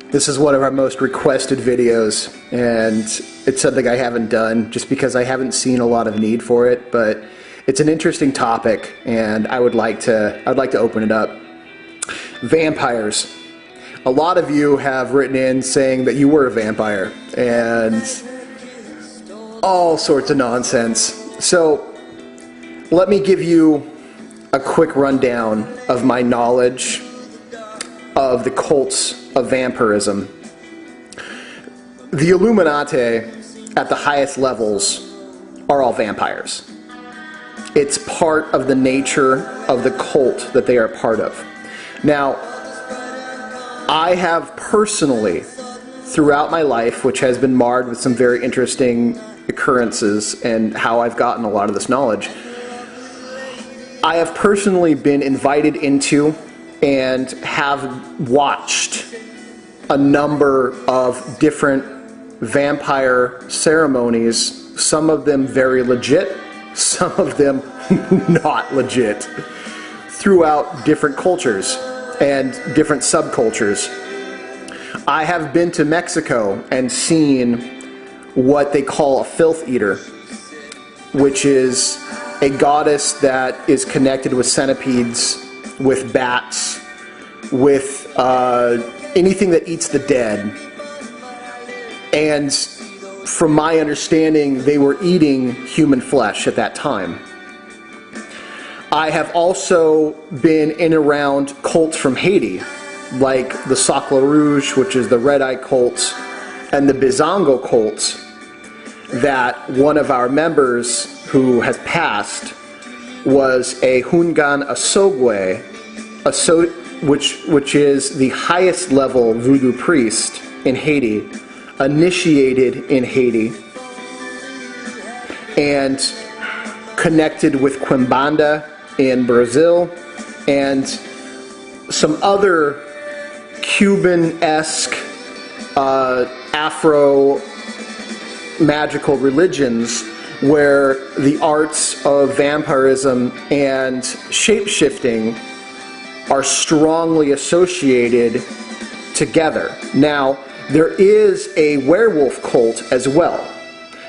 This is one of our most requested videos, and it's something I haven't done just because I haven't seen a lot of need for it, but it's an interesting topic, and I'd like to open it up. Vampires. A lot of you have written in saying that you were a vampire, and all sorts of nonsense. So let me give you a quick rundown of my knowledge of the cults of vampirism. The Illuminati at the highest levels are all vampires. It's part of the nature of the cult that they are part of. Now, I have personally, throughout my life, which has been marred with some very interesting occurrences and how I've gotten a lot of this knowledge, I have personally been invited into and have watched a number of different vampire ceremonies, some of them very legit, some of them not legit, throughout different cultures and different subcultures. I have been to Mexico and seen what they call a filth eater, which is a goddess that is connected with centipedes, with bats, with anything that eats the dead. And from my understanding, they were eating human flesh at that time. I have also been in and around cults from Haiti, like the Sacre Rouge, which is the Red Eye cults, and the Bizango cults, that one of our members who has passed was a Hungan Asogwe, which is the highest level voodoo priest in Haiti, initiated in Haiti, and connected with Quimbanda in Brazil, and some other Cuban-esque Afro magical religions where the arts of vampirism and shape-shifting are strongly associated together. Now, there is a werewolf cult as well.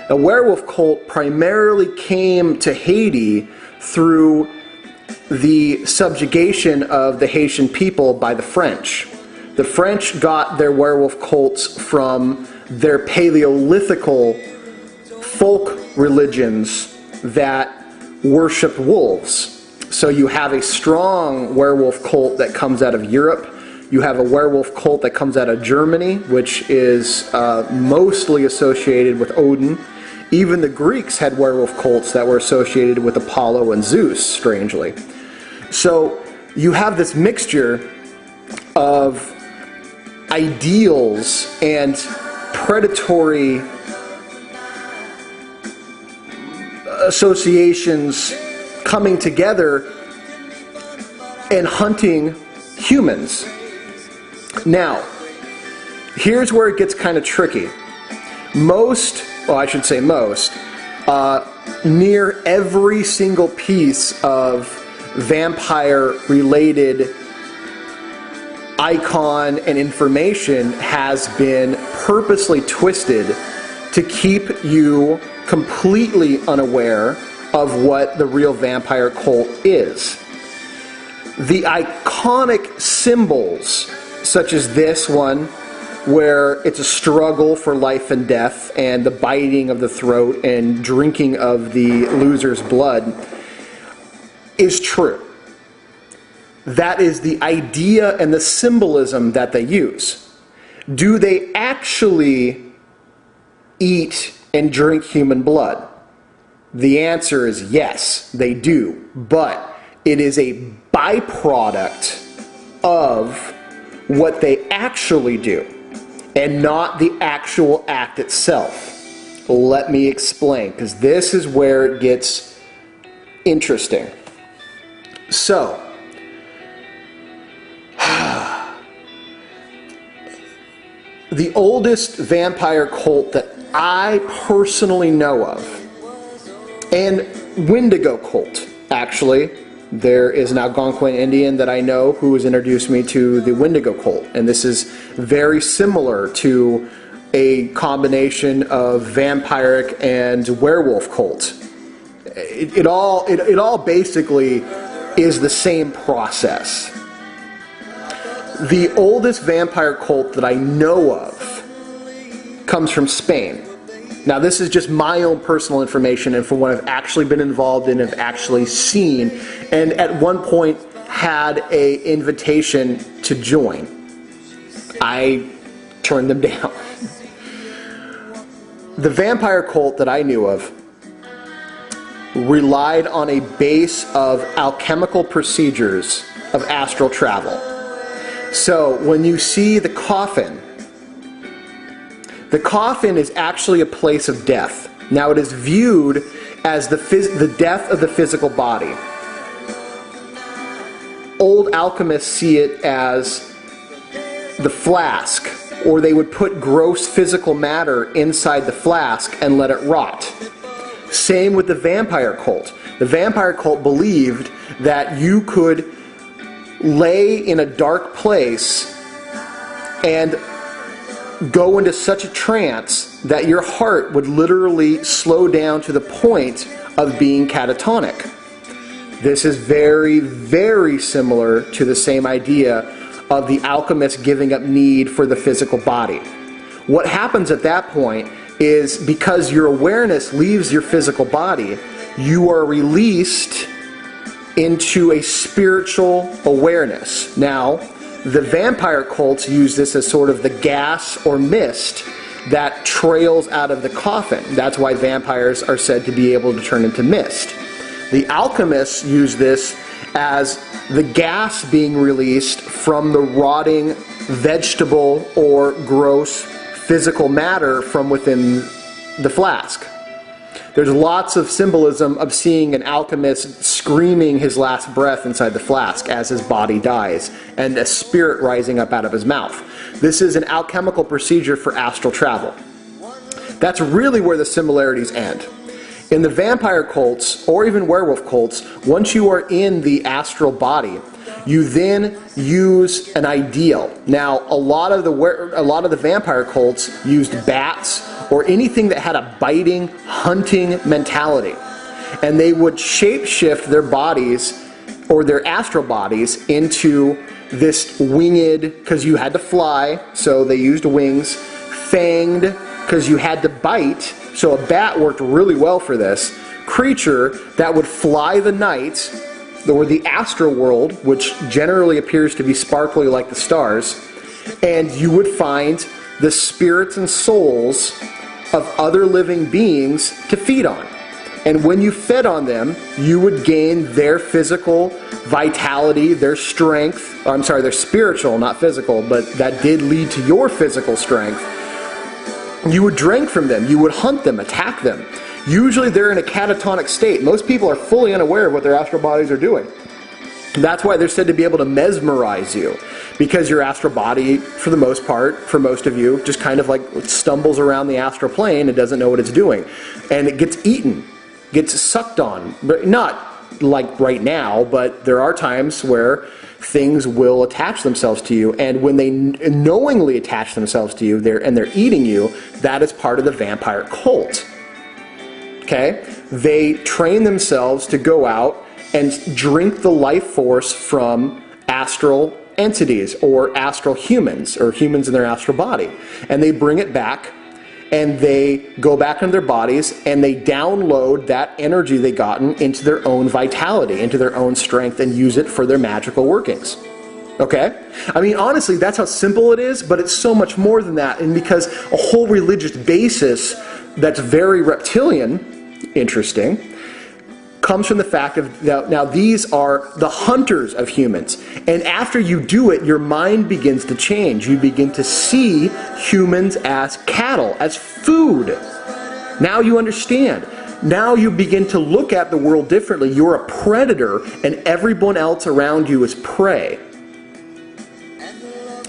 A werewolf cult primarily came to Haiti through the subjugation of the Haitian people by the French. The French got their werewolf cults from their Paleolithical folk religions that worship wolves. So you have a strong werewolf cult that comes out of Europe. You have a werewolf cult that comes out of Germany, which is mostly associated with Odin. Even the Greeks had werewolf cults that were associated with Apollo and Zeus, strangely. So you have this mixture of ideals and predatory associations coming together and hunting humans. Now, here's where it gets kind of tricky. Near every single piece of vampire-related icon and information has been purposely twisted to keep you completely unaware of what the real vampire cult is. The iconic symbols, such as this one, where it's a struggle for life and death and the biting of the throat and drinking of the loser's blood, is true. That is the idea and the symbolism that they use. Do they actually eat and drink human blood? The answer is yes, they do. But it is a byproduct of what they actually do, and not the actual act itself. Let me explain, because this is where it gets interesting. So, the oldest vampire cult that I personally know of, and Wendigo cult, actually, There is an Algonquin Indian that I know who has introduced me to the Wendigo cult, and this is very similar to a combination of vampiric and werewolf cult. It all basically is the same process. The oldest vampire cult that I know of comes from Spain. Now, this is just my own personal information and from what I've actually been involved in, have actually seen, and at one point had an invitation to join. I turned them down. The vampire cult that I knew of relied on a base of alchemical procedures of astral travel. So when you see the coffin is actually a place of death. Now, it is viewed as the death of the physical body. Old alchemists see it as the flask, or they would put gross physical matter inside the flask and let it rot. Same with the vampire cult. The vampire cult believed that you could lay in a dark place and go into such a trance that your heart would literally slow down to the point of being catatonic. This is very, very similar to the same idea of the alchemist giving up need for the physical body. What happens at that point is, because your awareness leaves your physical body, you are released into a spiritual awareness. Now, the vampire cults use this as sort of the gas or mist that trails out of the coffin. That's why vampires are said to be able to turn into mist. The alchemists use this as the gas being released from the rotting vegetable or gross physical matter from within the flask. There's lots of symbolism of seeing an alchemist screaming his last breath inside the flask as his body dies, and a spirit rising up out of his mouth. This is an alchemical procedure for astral travel. That's really where the similarities end. In the vampire cults, or even werewolf cults, once you are in the astral body, you then use an ideal. Now, a lot of the vampire cults used bats or anything that had a biting, hunting mentality. And they would shape-shift their bodies, or their astral bodies, into this winged, because you had to fly, so they used wings, fanged, because you had to bite, so a bat worked really well for this, creature that would fly the night, or the astral world, which generally appears to be sparkly like the stars, and you would find the spirits and souls of other living beings to feed on. And when you fed on them, you would gain their physical vitality, their strength, their spiritual, not physical, but that did lead to your physical strength. You would drink from them, you would hunt them, attack them. Usually they're in a catatonic state. Most people are fully unaware of what their astral bodies are doing. That's why they're said to be able to mesmerize you, because your astral body, for the most part, for most of you, just kind of like stumbles around the astral plane and doesn't know what it's doing. And it gets eaten, gets sucked on. But not like right now, but there are times where things will attach themselves to you, and when they knowingly attach themselves to you and they're eating you, that is part of the vampire cult. Okay? They train themselves to go out and drink the life force from astral entities, or astral humans, or humans in their astral body. And they bring it back, and they go back into their bodies, and they download that energy they gotten into their own vitality, into their own strength, and use it for their magical workings. Okay? I mean, honestly, that's how simple it is, but it's so much more than that. And because a whole religious basis that's very reptilian, interesting, comes from the fact of, now these are the hunters of humans. And after you do it, your mind begins to change. You begin to see humans as cattle, as food. Now you understand. Now you begin to look at the world differently. You're a predator, and everyone else around you is prey.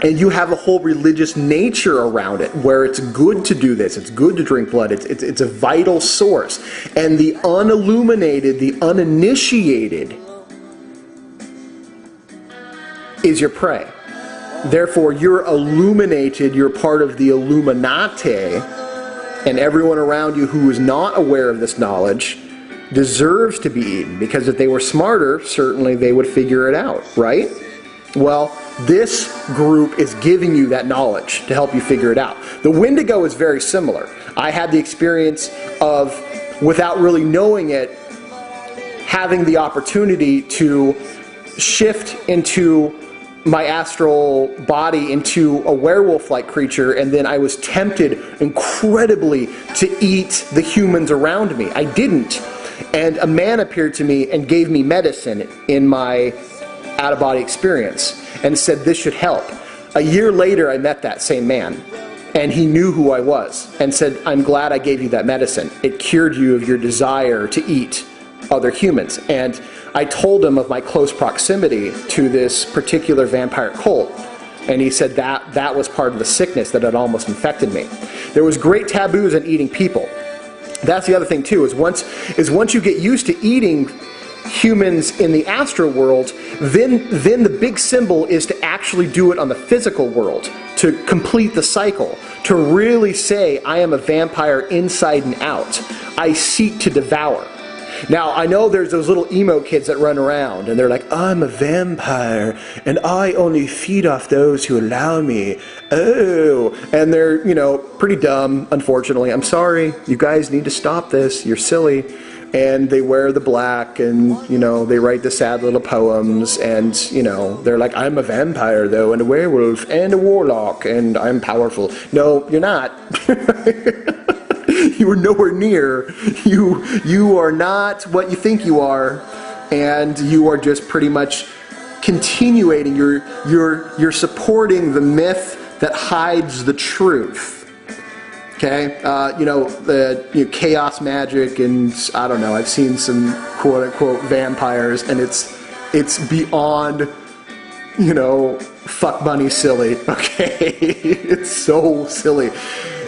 And you have a whole religious nature around it, where it's good to do this. It's good to drink blood. It's a vital source. And the unilluminated, the uninitiated, is your prey. Therefore, you're illuminated, you're part of the Illuminati, and everyone around you who is not aware of this knowledge deserves to be eaten, because if they were smarter, certainly they would figure it out, right? Well, this group is giving you that knowledge to help you figure it out. The Wendigo is very similar. I had the experience of, without really knowing it, having the opportunity to shift into my astral body into a werewolf-like creature, and then I was tempted incredibly to eat the humans around me. I didn't. And a man appeared to me and gave me medicine in my out-of-body experience and said this should help. A year later, I met that same man, and he knew who I was and said, I'm glad I gave you that medicine. It cured you of your desire to eat other humans. And I told him of my close proximity to this particular vampire cult, and he said that was part of the sickness that had almost infected me. There was great taboos on eating people. That's the other thing too, is once you get used to eating humans in the astral world, then the big symbol is to actually do it on the physical world, to complete the cycle, to really say, I am a vampire inside and out. I seek to devour. Now, I know there's those little emo kids that run around, and they're like, I'm a vampire, and I only feed off those who allow me. Oh, and they're, pretty dumb, unfortunately. I'm sorry, you guys need to stop this, you're silly. And they wear the black, and, they write the sad little poems, and, they're like, I'm a vampire, though, and a werewolf, and a warlock, and I'm powerful. No, you're not. You are nowhere near. You are not what you think you are, and you are just pretty much continuating. You're supporting the myth that hides the truth. Okay, the chaos magic, and I don't know. I've seen some quote unquote vampires, and it's beyond fuck bunny silly. Okay, it's so silly.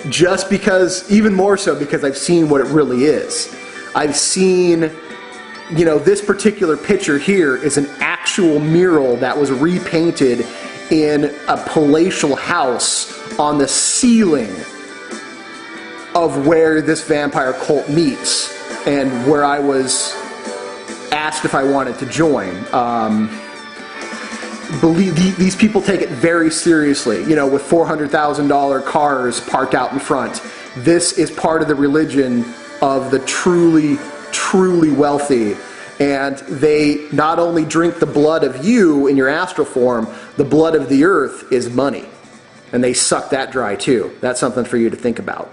Just because, even more so because I've seen what it really is. I've seen, this particular picture here is an actual mural that was repainted in a palatial house on the ceiling of where this vampire cult meets, and where I was asked if I wanted to join. Believe these people take it very seriously, with $400,000 cars parked out in front. This is part of the religion of the truly, truly wealthy, and they not only drink the blood of you in your astral form, the blood of the earth is money, and they suck that dry too. That's something for you to think about.